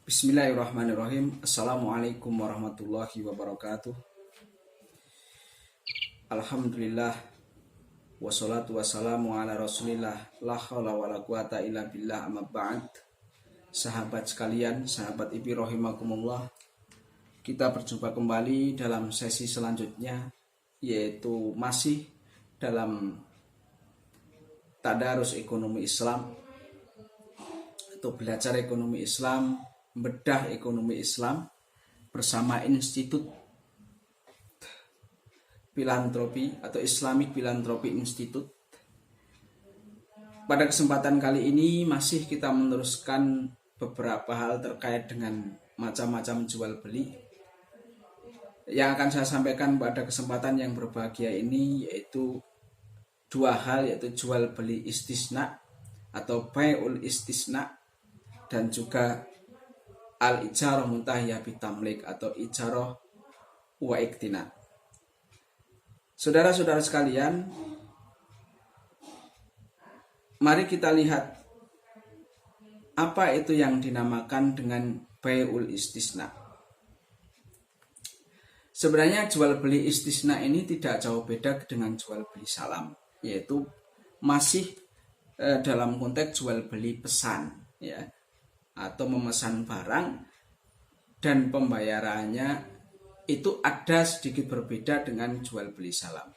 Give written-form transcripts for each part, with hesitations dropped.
Bismillahirrahmanirrahim. Assalamualaikum warahmatullahi wabarakatuh. Alhamdulillah. Wassalatu wassalamu ala rasulillah. La hawla wa la quwata illa billah, amma ba'd. Sahabat sekalian, sahabat Ibi rahimakumullah, kita berjumpa kembali dalam sesi selanjutnya, yaitu masih dalam tadarus ekonomi Islam atau belajar ekonomi Islam, bedah ekonomi Islam bersama Institut Filantropi atau Islamic Philanthropy Institute. Pada kesempatan kali ini masih kita meneruskan beberapa hal terkait dengan macam-macam jual beli. Yang akan saya sampaikan pada kesempatan yang berbahagia ini yaitu dua hal, yaitu jual beli istisna atau bai'ul istisna dan juga al-ijarah muntahiyah bitamlik atau ijarah wa iktina. Saudara-saudara sekalian, mari kita lihat apa itu yang dinamakan dengan bai'ul istisna. Sebenarnya jual beli istisna ini tidak jauh beda dengan jual beli salam, yaitu masih dalam konteks jual beli pesan, ya, atau memesan barang dan pembayarannya itu ada sedikit berbeda dengan jual beli salam.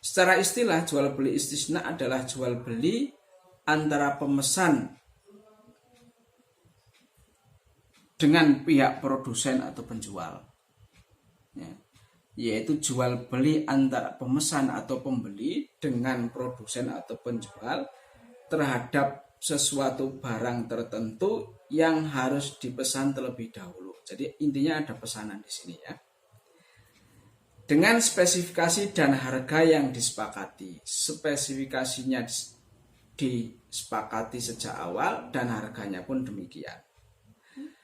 Secara istilah jual beli istisna adalah jual beli antara pemesan dengan pihak produsen atau penjual, ya, yaitu jual beli antara pemesan atau pembeli dengan produsen atau penjual terhadap sesuatu barang tertentu yang harus dipesan terlebih dahulu. Jadi intinya ada pesanan di sini, ya. Dengan spesifikasi dan harga yang disepakati. Spesifikasinya disepakati sejak awal dan harganya pun demikian.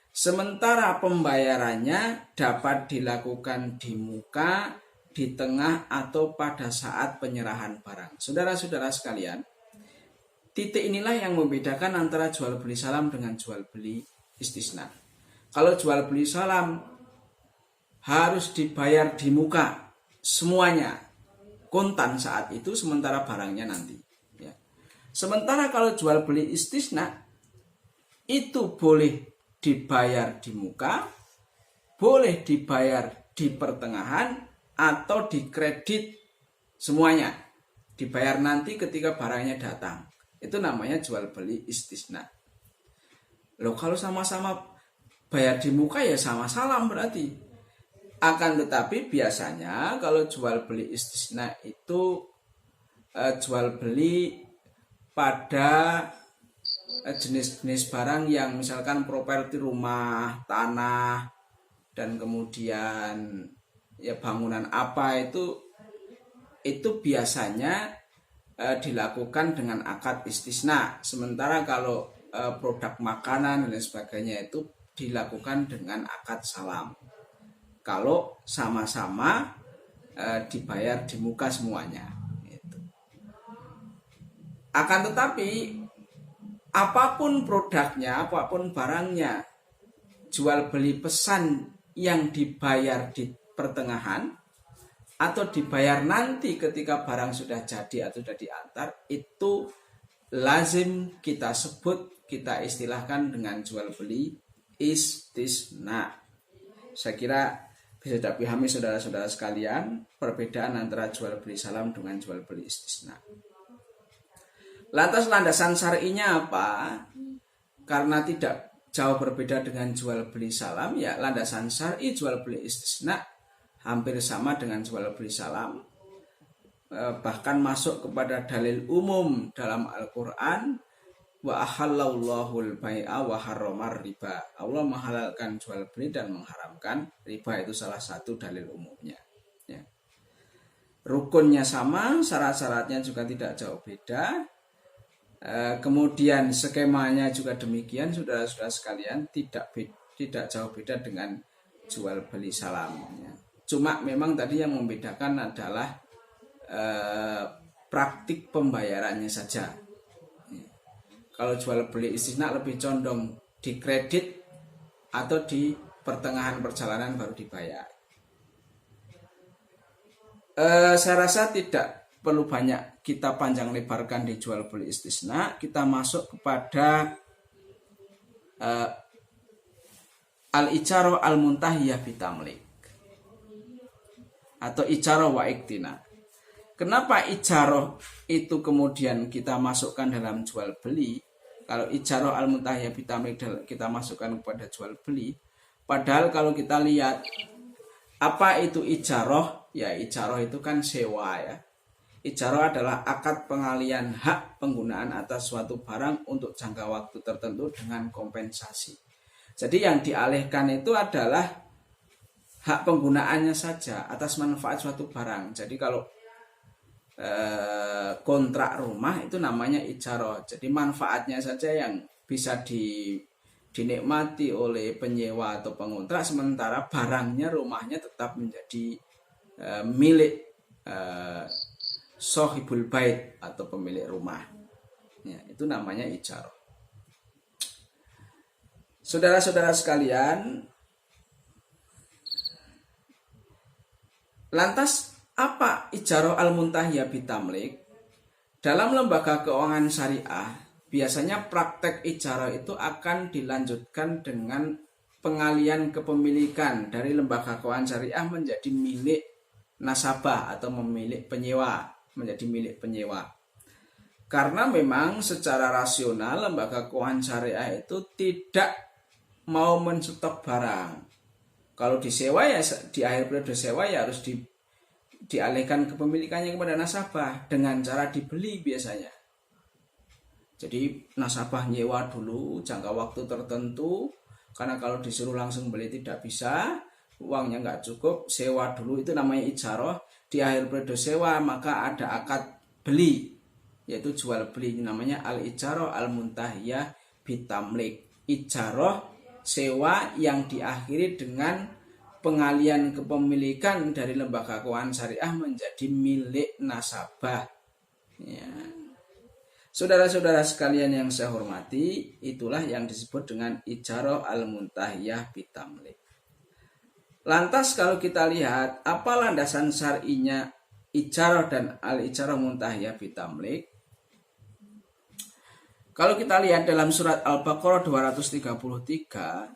Sementara pembayarannya dapat dilakukan di muka, di tengah, atau pada saat penyerahan barang. Saudara-saudara sekalian, titik inilah yang membedakan antara jual beli salam dengan jual beli istisna. Kalau jual beli salam harus dibayar di muka semuanya, kontan saat itu, sementara barangnya nanti, ya. Sementara kalau jual beli istisna itu boleh dibayar di muka, boleh dibayar di pertengahan, atau di kredit semuanya, dibayar nanti ketika barangnya datang. Itu namanya jual beli istisna. Loh, kalau sama-sama bayar di muka ya sama salam berarti. Akan tetapi biasanya kalau jual beli istisna itu jual beli pada jenis-jenis barang yang misalkan properti rumah, tanah, dan kemudian ya bangunan apa itu biasanya dilakukan dengan akad istisna. Sementara kalau produk makanan dan lain sebagainya itu dilakukan dengan akad salam. Kalau sama-sama dibayar di muka semuanya. Gitu. Akan tetapi apapun produknya, apapun barangnya, jual beli pesan yang dibayar di pertengahan atau dibayar nanti ketika barang sudah jadi atau sudah diantar, itu lazim kita sebut, kita istilahkan dengan jual beli istisna. Saya kira bisa dipahami saudara-saudara sekalian perbedaan antara jual beli salam dengan jual beli istisna. Lantas landasan syar'inya apa? Karena tidak jauh berbeda dengan jual beli salam, ya landasan syar'i jual beli istisna hampir sama dengan jual beli salam, bahkan masuk kepada dalil umum dalam Al-Quran, wa ahallallahul bai'a wa harramar riba. Allah menghalalkan jual beli dan mengharamkan riba, itu salah satu dalil umumnya, ya. Rukunnya sama, syarat-syaratnya juga tidak jauh beda, kemudian skemanya juga demikian, saudara-saudara sekalian, tidak jauh beda dengan jual beli salam, ya. Cuma memang tadi yang membedakan adalah praktik pembayarannya saja. Kalau jual beli istisna lebih condong di kredit atau di pertengahan perjalanan baru dibayar. Saya rasa tidak perlu banyak kita panjang lebarkan di jual beli istisna. Kita masuk kepada al-ijarah al-muntahiyah bitamlik atau ijarah wa iktina. Kenapa ijarah itu kemudian kita masukkan dalam jual beli? Kalau ijarah al-muntahiyah bitamlik kita masukkan kepada jual beli. Padahal kalau kita lihat apa itu ijarah? Ya, ijarah itu kan sewa ya. Ijarah adalah akad pengalian hak penggunaan atas suatu barang untuk jangka waktu tertentu dengan kompensasi. Jadi yang dialihkan itu adalah hak penggunaannya saja atas manfaat suatu barang. Jadi kalau kontrak rumah itu namanya ijarah. Jadi manfaatnya saja yang bisa dinikmati oleh penyewa atau pengontrak, sementara barangnya, rumahnya tetap menjadi milik sohibul bait atau pemilik rumah. Ya, itu namanya ijarah. Saudara-saudara sekalian, lantas apa ijarah al-muntahiyah bitamlik? Dalam lembaga keuangan syariah, biasanya praktek ijarah itu akan dilanjutkan dengan pengalian kepemilikan dari lembaga keuangan syariah menjadi milik nasabah atau menjadi milik penyewa. Karena memang secara rasional lembaga keuangan syariah itu tidak mau menstok barang. Kalau disewa ya di akhir periode sewa ya harus dialihkan kepemilikannya kepada nasabah dengan cara dibeli biasanya. Jadi nasabah nyewa dulu jangka waktu tertentu, karena kalau disuruh langsung beli tidak bisa, uangnya nggak cukup, sewa dulu, itu namanya ijarah. Di akhir periode sewa maka ada akad beli, yaitu jual beli, namanya al-ijarah al-muntahiyah bitamlik. Ijarah sewa yang diakhiri dengan pengalian kepemilikan dari lembaga keuangan syariah menjadi milik nasabah. Ya. Saudara-saudara sekalian yang saya hormati, itulah yang disebut dengan ijarah al-muntahiyah bitamlik. Lantas kalau kita lihat apa landasan syar'inya ijarah dan al-ijarah muntahiyah bitamlik. Kalau kita lihat dalam surat Al-Baqarah 233,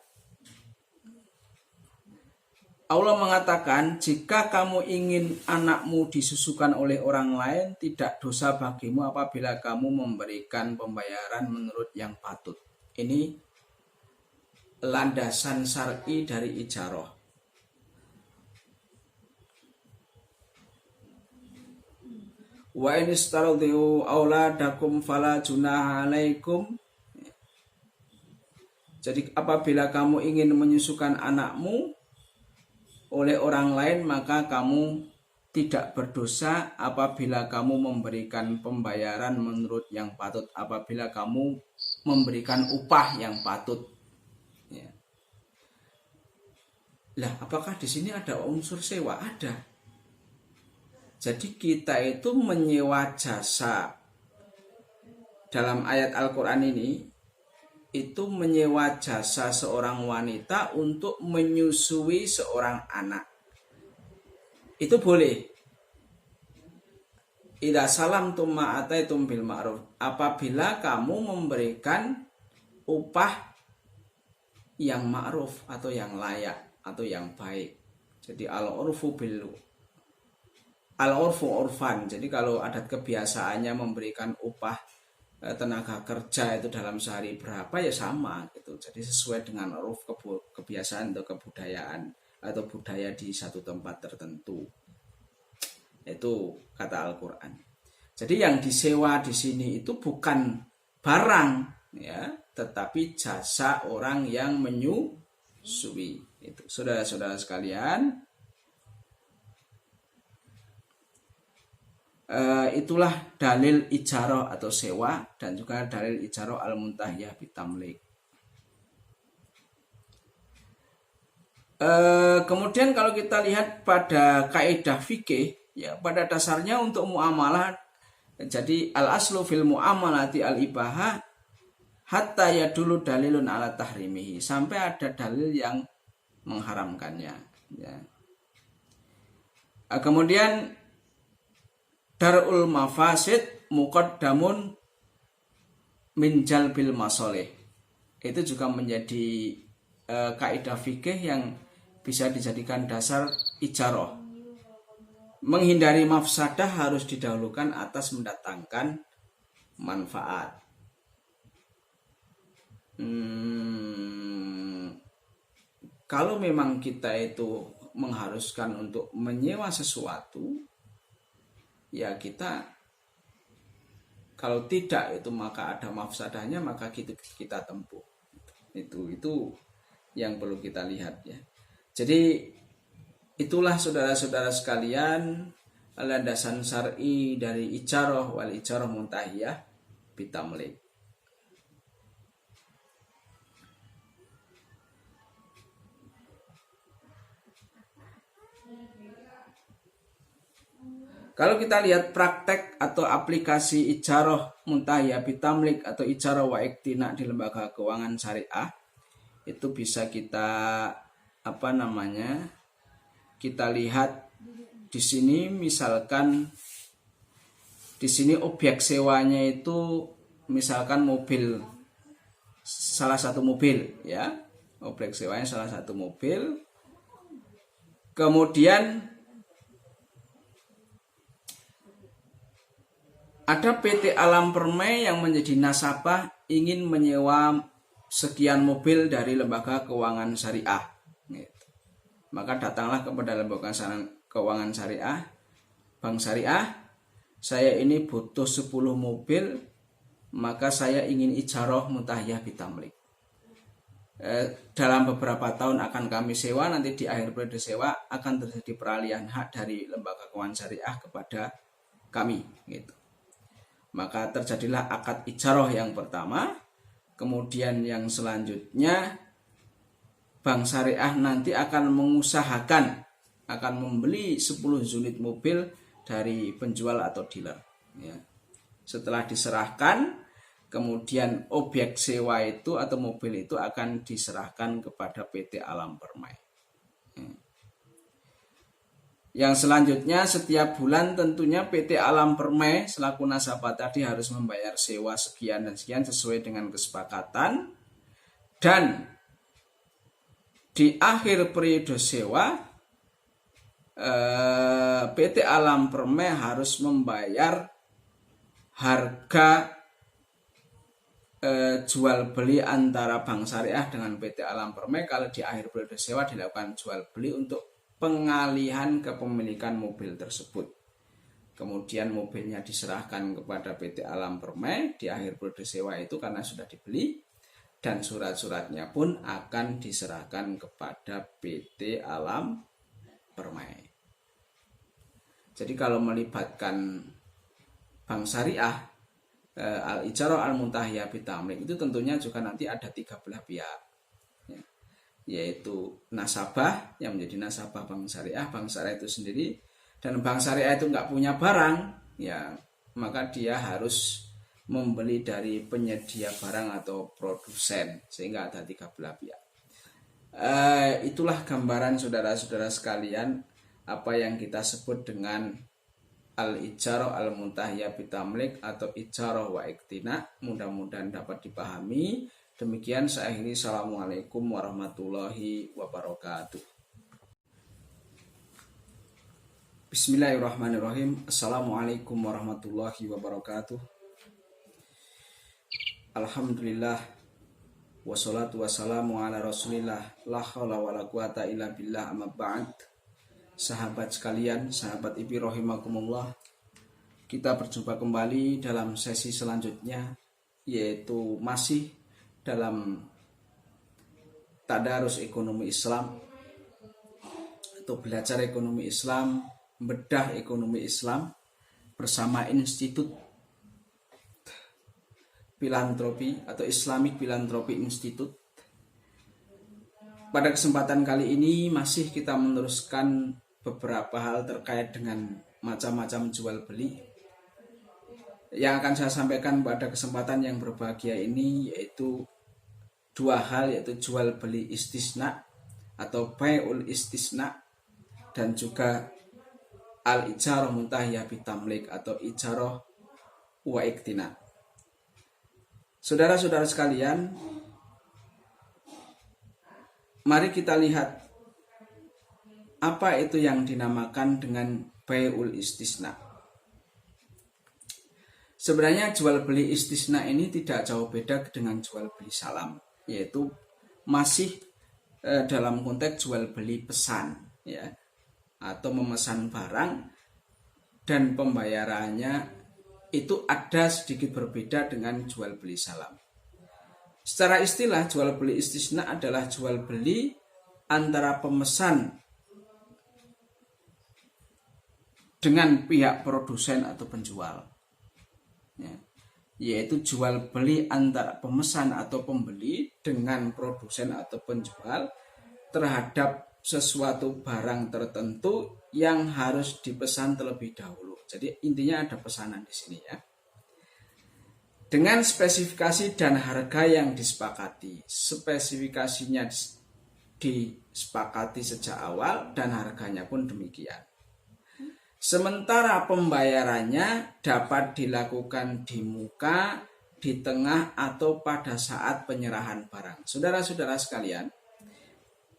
Allah mengatakan, jika kamu ingin anakmu disusukan oleh orang lain, tidak dosa bagimu apabila kamu memberikan pembayaran menurut yang patut. Ini landasan syar'i dari ijarah. Wa in istaradiu auladakum fala junaha alaikum. Jadi apabila kamu ingin menyusukan anakmu oleh orang lain, maka kamu tidak berdosa apabila kamu memberikan pembayaran menurut yang patut, apabila kamu memberikan upah yang patut. Ya. Lah, apakah di sini ada unsur sewa? Ada. Jadi kita itu menyewa jasa. Dalam ayat Al-Quran ini, itu menyewa jasa seorang wanita untuk menyusui seorang anak. Itu boleh. Idza salamtum ma ataitum bil ma'ruf. Apabila kamu memberikan upah yang ma'ruf atau yang layak atau yang baik. Jadi al-urfu urfan. Jadi kalau adat kebiasaannya memberikan upah tenaga kerja itu dalam sehari berapa ya sama gitu. Jadi sesuai dengan uruf kebiasaan atau kebudayaan atau budaya di satu tempat tertentu. Itu kata Al-Qur'an. Jadi yang disewa di sini itu bukan barang ya, tetapi jasa orang yang menyusui. Itu saudara-saudara sekalian, itulah dalil ijarah atau sewa dan juga dalil ijarah al-muntahiyah bitamlik. Kemudian kalau kita lihat pada kaidah fikih, ya pada dasarnya untuk muamalah, jadi al-aslu fil muamalati al-ibaha hatta ya dulu dalilun ala tahrimihi, sampai ada dalil yang mengharamkannya, ya. Kemudian darul mafasid muqaddamun min jalbil masoleh, itu juga menjadi kaidah fikih yang bisa dijadikan dasar ijarah. Menghindari mafsadah harus didahulukan atas mendatangkan manfaat. Kalau memang kita itu mengharuskan untuk menyewa sesuatu, ya kita, kalau tidak itu maka ada mafsadahnya, maka kita tempuh. Itu yang perlu kita lihat, ya. Jadi itulah saudara-saudara sekalian landasan syar'i dari ijarah wal ijarah muntahiyah bitamlik. Kalau kita lihat praktek atau aplikasi ijarah muntahiyah bitamlik atau ijarah wa iktina di lembaga keuangan syariah, itu bisa kita kita lihat di sini. Misalkan di sini objek sewanya itu misalkan mobil, salah satu mobil, ya. Objek sewanya salah satu mobil. Kemudian ada PT Alam Permai yang menjadi nasabah ingin menyewa sekian mobil dari lembaga keuangan syariah. Maka datanglah kepada lembaga keuangan syariah, bank syariah, saya ini butuh 10 mobil, maka saya ingin ijarah muntahiyah bitamlik. Dalam beberapa tahun akan kami sewa, nanti di akhir periode sewa akan terjadi peralihan hak dari lembaga keuangan syariah kepada kami, gitu. Maka terjadilah akad ijarah yang pertama. Kemudian yang selanjutnya bank syariah nanti akan mengusahakan akan membeli 10 unit mobil dari penjual atau dealer, ya. Setelah diserahkan, kemudian objek sewa itu atau mobil itu akan diserahkan kepada PT Alam Permai. Yang selanjutnya, setiap bulan tentunya PT Alam Permai selaku nasabah tadi harus membayar sewa sekian dan sekian sesuai dengan kesepakatan. Dan di akhir periode sewa, PT Alam Permai harus membayar harga jual beli antara bank syariah dengan PT Alam Permai. Kalau di akhir periode sewa dilakukan jual beli untuk pengalihan kepemilikan mobil tersebut. Kemudian mobilnya diserahkan kepada PT Alam Permai di akhir periode sewa itu karena sudah dibeli, dan surat-suratnya pun akan diserahkan kepada PT Alam Permai. Jadi kalau melibatkan bank syariah, al-ijarah al-muntahiyah bitamlik, itu tentunya juga nanti ada 3 belah pihak, ya. Yaitu nasabah yang menjadi nasabah bank syariah itu sendiri, dan bank syariah itu nggak punya barang, ya maka dia harus membeli dari penyedia barang atau produsen, sehingga ada 3 belah pihak. Itulah gambaran saudara-saudara sekalian apa yang kita sebut dengan al-ijarah al-muntahiyah bitamlik atau ijarah wa iktina. Mudah-mudahan dapat dipahami. Demikian saya akhiri. Assalamualaikum warahmatullahi wabarakatuh. Bismillahirrahmanirrahim. Assalamualaikum warahmatullahi wabarakatuh. Alhamdulillah, wassalatu wassalamu ala rasulillah, la haula wala quwata illa billah, amma ba'd. Sahabat sekalian, sahabat IPI rahimakumullah, kita berjumpa kembali dalam sesi selanjutnya, yaitu masih dalam tadarus ekonomi Islam atau belajar ekonomi Islam, bedah ekonomi Islam bersama Institut Filantropi atau Islamic Philanthropy Institute. Pada kesempatan kali ini masih kita meneruskan beberapa hal terkait dengan macam-macam jual beli. Yang akan saya sampaikan pada kesempatan yang berbahagia ini yaitu dua hal, yaitu jual beli istisna atau bai'ul istisna dan juga al-ijarah muntahiyah bitamlik atau ijarah wa iktina. Saudara-saudara sekalian, mari kita lihat apa itu yang dinamakan dengan bai'ul istisna. Sebenarnya jual beli istisna ini tidak jauh beda dengan jual beli salam, yaitu masih dalam konteks jual beli pesan, ya, atau memesan barang dan pembayarannya itu ada sedikit berbeda dengan jual beli salam. Secara istilah jual beli istisna adalah jual beli antara pemesan dengan pihak produsen atau penjual, ya, yaitu jual beli antara pemesan atau pembeli dengan produsen atau penjual terhadap sesuatu barang tertentu yang harus dipesan terlebih dahulu. Jadi intinya ada pesanan di sini, ya. Dengan spesifikasi dan harga yang disepakati. Spesifikasinya disepakati sejak awal dan harganya pun demikian. Sementara pembayarannya dapat dilakukan di muka, di tengah, atau pada saat penyerahan barang. Saudara-saudara sekalian,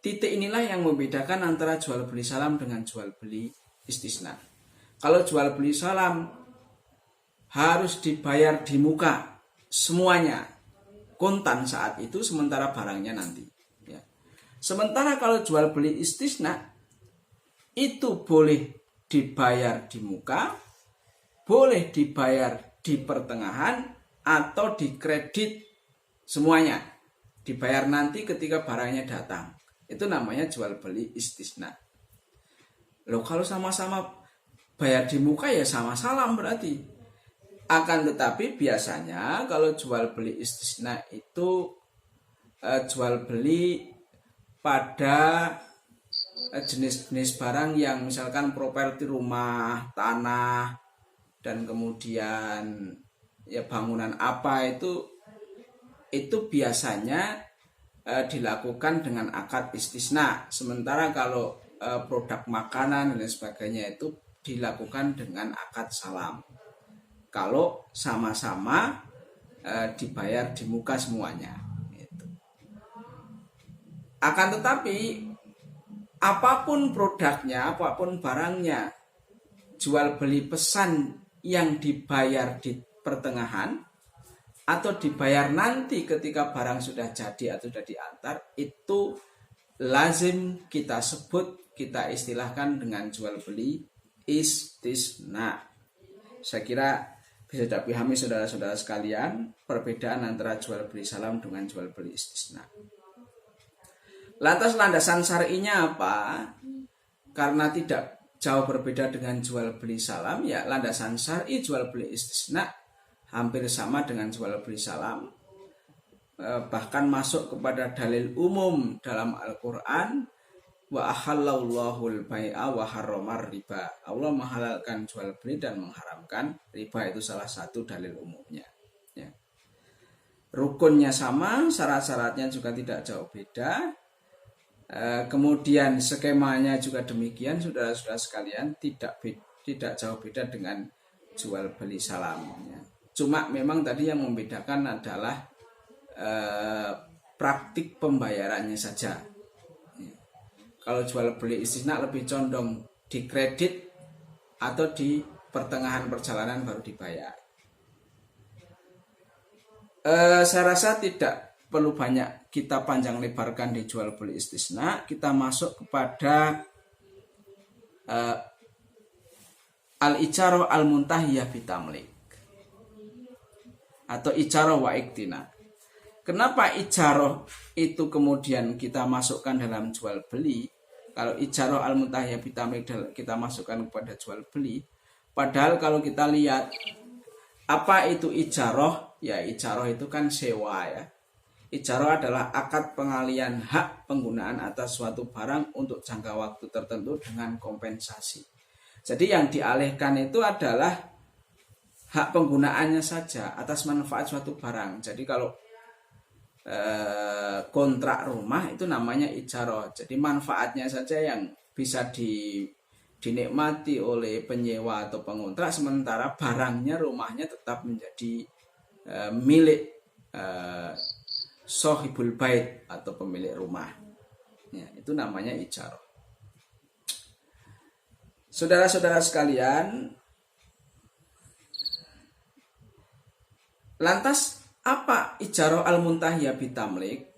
titik inilah yang membedakan antara jual beli salam dengan jual beli istisna. Kalau jual beli salam harus dibayar di muka semuanya, kontan saat itu, sementara barangnya nanti, ya. Sementara kalau jual beli istisna itu boleh dibayar di muka, boleh dibayar di pertengahan, atau di kredit semuanya, dibayar nanti ketika barangnya datang. Itu namanya jual beli istisna. Loh, kalau sama-sama bayar di muka ya sama salam berarti. Akan tetapi biasanya kalau jual beli istisna itu jual beli pada jenis-jenis barang yang misalkan properti rumah, tanah, dan kemudian ya bangunan apa itu biasanya dilakukan dengan akad istisna. Sementara kalau produk makanan dan sebagainya itu dilakukan dengan akad salam. Kalau sama-sama dibayar di muka semuanya. Gitu. Akan tetapi apapun produknya, apapun barangnya, jual beli pesan yang dibayar di pertengahan atau dibayar nanti ketika barang sudah jadi atau sudah diantar, itu lazim kita sebut, kita istilahkan dengan jual beli istisna. Saya kira bisa dipahami saudara-saudara sekalian perbedaan antara jual beli salam dengan jual beli istisna. Lantas landasan syar'inya apa? Karena tidak jauh berbeda dengan jual beli salam, ya landasan syar'i jual beli istisna hampir sama dengan jual beli salam. Bahkan masuk kepada dalil umum dalam Al-Qur'an, wa ahallallahu al-bai'a wa harramar riba. Allah menghalalkan jual beli dan mengharamkan riba, itu salah satu dalil umumnya, ya. Rukunnya sama, syarat-syaratnya juga tidak jauh beda. Kemudian skemanya juga demikian, saudara-saudara sekalian, tidak jauh beda dengan jual beli salam, ya. Cuma memang tadi yang membedakan adalah praktik pembayarannya saja. Kalau jual beli istisna lebih condong di kredit atau di pertengahan perjalanan baru dibayar. Saya rasa tidak perlu banyak kita panjang lebarkan di jual beli istisna. Kita masuk kepada al-ijarah al-muntahiyah bitamlik atau ijarah wa iktina. Kenapa ijarah itu kemudian kita masukkan dalam jual beli? Kalau ijarah al-muntahiyah bitamlik kita masukkan kepada jual beli. Padahal kalau kita lihat apa itu ijarah? Ya, ijarah itu kan sewa, ya. Ijarah adalah akad pengalian hak penggunaan atas suatu barang untuk jangka waktu tertentu dengan kompensasi. Jadi yang dialihkan itu adalah hak penggunaannya saja atas manfaat suatu barang. Jadi kalau kontrak rumah itu namanya ijarah. Jadi manfaatnya saja yang bisa dinikmati oleh penyewa atau pengontrak, sementara barangnya, rumahnya tetap menjadi milik sohibul bait atau pemilik rumah. Ya, itu namanya ijarah. Saudara-saudara sekalian, lantas apa ijarah al-muntahiyah bitamlik?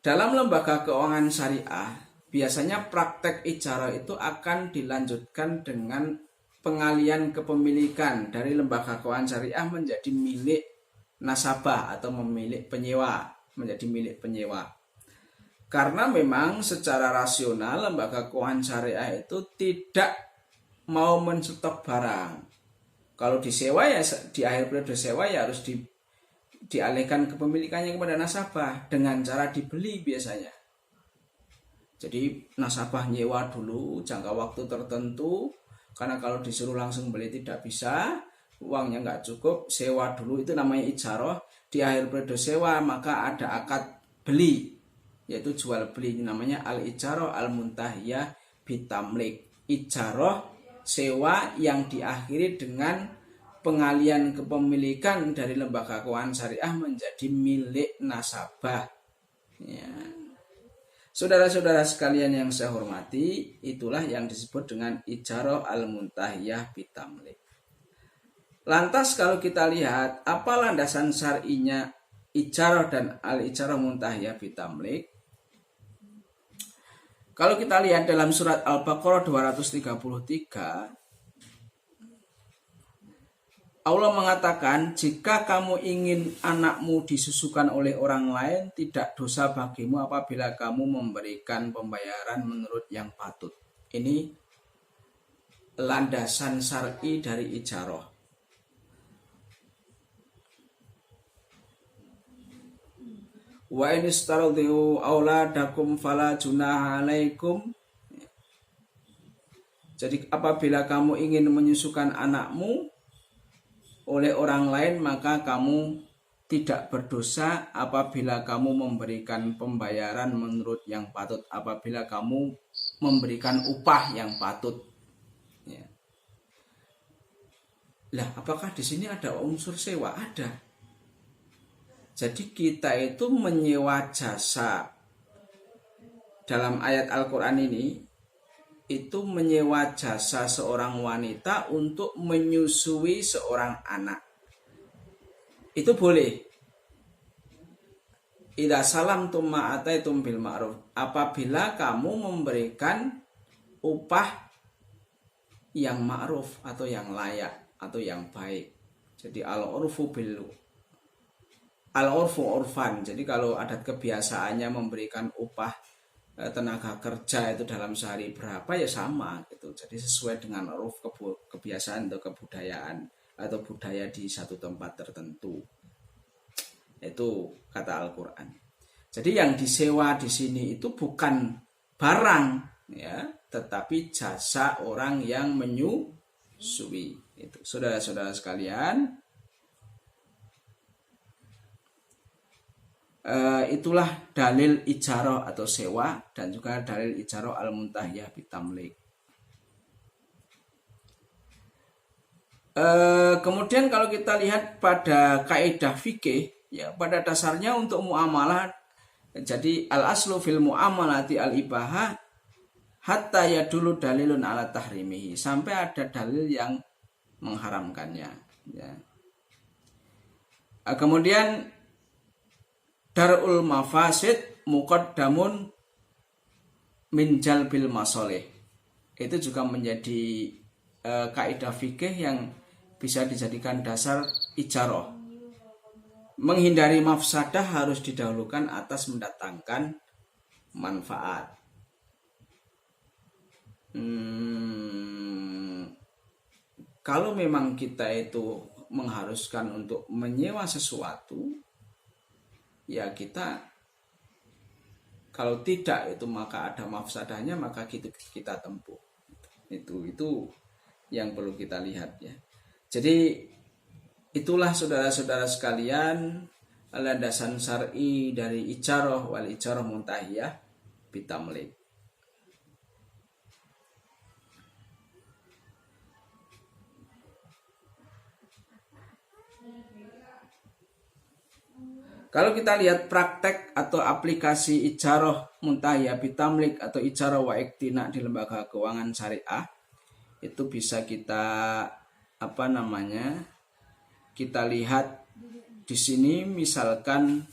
Dalam lembaga keuangan syariah, biasanya praktek ijarah itu akan dilanjutkan dengan pengalian kepemilikan dari lembaga keuangan syariah menjadi milik nasabah atau menjadi milik penyewa. Karena memang secara rasional lembaga keuangan syariah itu tidak mau menstok barang. Kalau disewa ya di akhir periode sewa ya harus dialihkan kepemilikannya kepada nasabah dengan cara dibeli biasanya. Jadi nasabah nyewa dulu jangka waktu tertentu, karena kalau disuruh langsung beli tidak bisa, uangnya nggak cukup, sewa dulu, itu namanya ijarah. Di akhir periode sewa maka ada akad beli, yaitu jual beli, namanya al-ijarah al-muntahiyah bitamlik. Ijarah sewa yang diakhiri dengan pengalian kepemilikan dari lembaga keuangan syariah menjadi milik nasabah. Ya. Saudara-saudara sekalian yang saya hormati, itulah yang disebut dengan ijarah al-muntahiyah bitamlik. Lantas kalau kita lihat apa landasan syar'inya ijarah dan al-ijarah muntahiyah bitamlik, kalau kita lihat dalam surat Al-Baqarah 233, Allah mengatakan, jika kamu ingin anakmu disusukan oleh orang lain, tidak dosa bagimu apabila kamu memberikan pembayaran menurut yang patut. Ini landasan syar'i dari ijarah. Wa in istardiu auladakum fala junaha alaikum. Jadi apabila kamu ingin menyusukan anakmu oleh orang lain, maka kamu tidak berdosa apabila kamu memberikan pembayaran menurut yang patut, apabila kamu memberikan upah yang patut. Ya. Lah, apakah di sini ada unsur sewa? Ada. Jadi kita itu menyewa jasa. Dalam ayat Al-Quran ini, itu menyewa jasa seorang wanita untuk menyusui seorang anak. Itu boleh. Idza salamtum ma ataitum bil ma'ruf. Apabila kamu memberikan upah yang ma'ruf atau yang layak atau yang baik. Jadi al-urfu urfan. Jadi kalau adat kebiasaannya memberikan upah tenaga kerja itu dalam sehari berapa ya sama gitu. Jadi sesuai dengan uruf kebiasaan atau kebudayaan atau budaya di satu tempat tertentu. Itu kata Al-Qur'an. Jadi yang disewa di sini itu bukan barang ya, tetapi jasa orang yang menyusui. Itu saudara-saudara sekalian, itulah dalil ijarah atau sewa dan juga dalil ijarah al-muntahiyah bitamlik. Kemudian kalau kita lihat pada kaidah fikih, ya pada dasarnya untuk muamalah, jadi al-aslu fil muamalati al-ibahah hatta yadulu dalilun ala tahrimihi, sampai ada dalil yang mengharamkannya. Ya. Kemudian darul mafasid muqaddamun min jalbil masoleh. Itu juga menjadi kaidah fikih yang bisa dijadikan dasar ijarah. Menghindari mafsadah harus didahulukan atas mendatangkan manfaat. Kalau memang kita itu mengharuskan untuk menyewa sesuatu, ya kita, kalau tidak itu maka ada mafsadahnya, maka kita tempuh. Itu yang perlu kita lihat ya. Jadi itulah saudara-saudara sekalian landasan syar'i dari ijarah wal ijarah muntahiyah bitamlik. Kalau kita lihat praktek atau aplikasi ijarah muntahiyah bitamlik atau ijarah wa iktina di lembaga keuangan syariah, itu bisa kita kita lihat di sini. Misalkan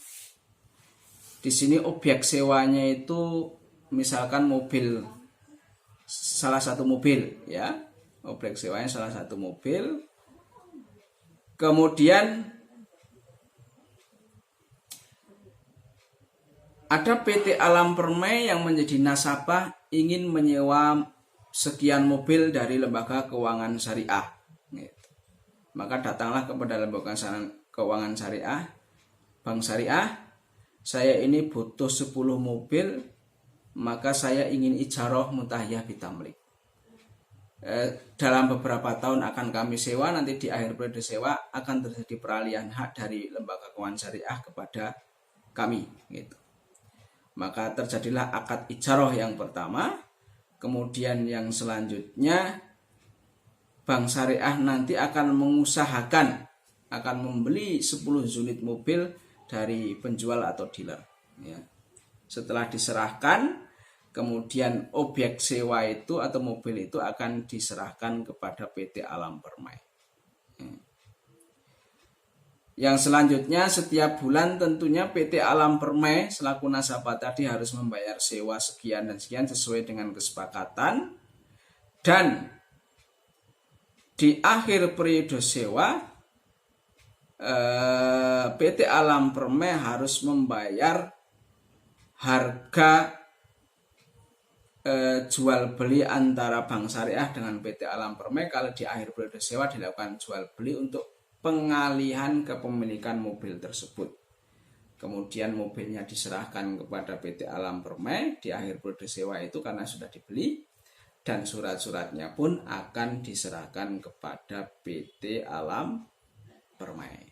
di sini objek sewanya itu misalkan mobil, salah satu mobil ya, objek sewanya salah satu mobil. Kemudian ada PT Alam Permai yang menjadi nasabah ingin menyewa sekian mobil dari lembaga keuangan syariah. Maka datanglah kepada lembaga keuangan syariah, bank syariah, saya ini butuh 10 mobil, maka saya ingin ijarah muntahiyah bitamlik. Dalam beberapa tahun akan kami sewa, nanti di akhir periode sewa akan terjadi peralihan hak dari lembaga keuangan syariah kepada kami gitu. Maka terjadilah akad ijarah yang pertama. Kemudian yang selanjutnya bank syariah nanti akan mengusahakan akan membeli 10 unit mobil dari penjual atau dealer ya. Setelah diserahkan, kemudian objek sewa itu atau mobil itu akan diserahkan kepada PT Alam Permai. Yang selanjutnya, setiap bulan tentunya PT Alam Permai selaku nasabah tadi harus membayar sewa sekian dan sekian sesuai dengan kesepakatan. Dan di akhir periode sewa, PT Alam Permai harus membayar harga jual beli antara bank syariah dengan PT Alam Permai. Kalau di akhir periode sewa dilakukan jual beli untuk pengalihan kepemilikan mobil tersebut. Kemudian mobilnya diserahkan kepada PT Alam Permai di akhir periode sewa itu karena sudah dibeli, dan surat-suratnya pun akan diserahkan kepada PT Alam Permai.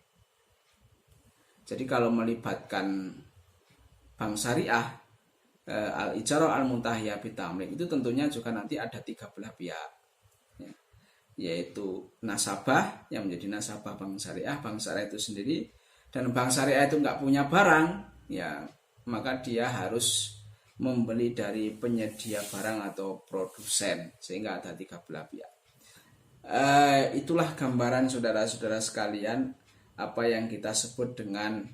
Jadi kalau melibatkan bank syariah, al-ijarah al-muntahiyah bitamlik itu tentunya juga nanti ada 3 belah pihak, yaitu nasabah yang menjadi nasabah bank syariah itu sendiri, dan bank syariah itu nggak punya barang ya, maka dia harus membeli dari penyedia barang atau produsen, sehingga ada 3 belah pihak. Itulah gambaran saudara-saudara sekalian apa yang kita sebut dengan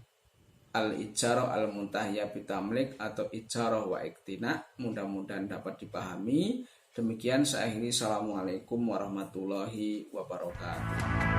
al-ijarah al-muntahiyah bitamlik atau ijarah wa iktina. Mudah-mudahan dapat dipahami. Demikian saya akhiri. Assalamualaikum warahmatullahi wabarakatuh.